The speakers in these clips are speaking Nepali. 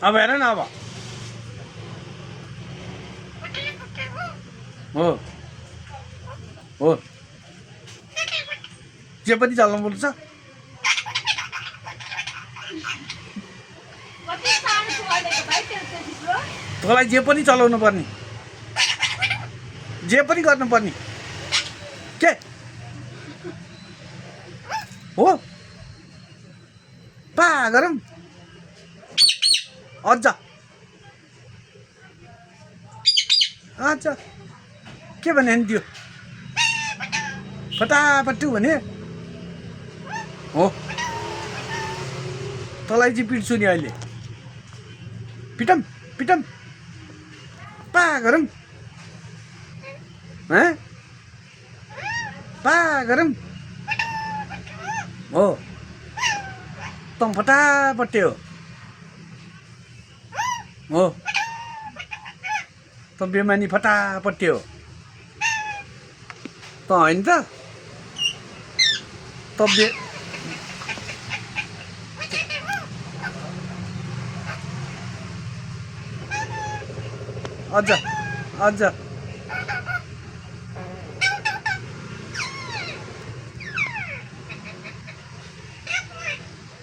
अब हेर न अब हो हो जे पनि चलाउनु पर्छ तँलाई जे पनि चलाउनु पर्ने जे पनि गर्नुपर्ने के हो पा गरौँ अझ अच्छा के भने नि त्यो फटाफट भने हो तँलाई चाहिँ पिट्छु नि अहिले पिटम पिटम पा गरौँ पा गरौँ हो तँ फटाफटे हो तँ बेमानी फटाफटे हो तँ होइन त तँ अझ अझ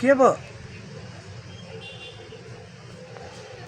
के भयो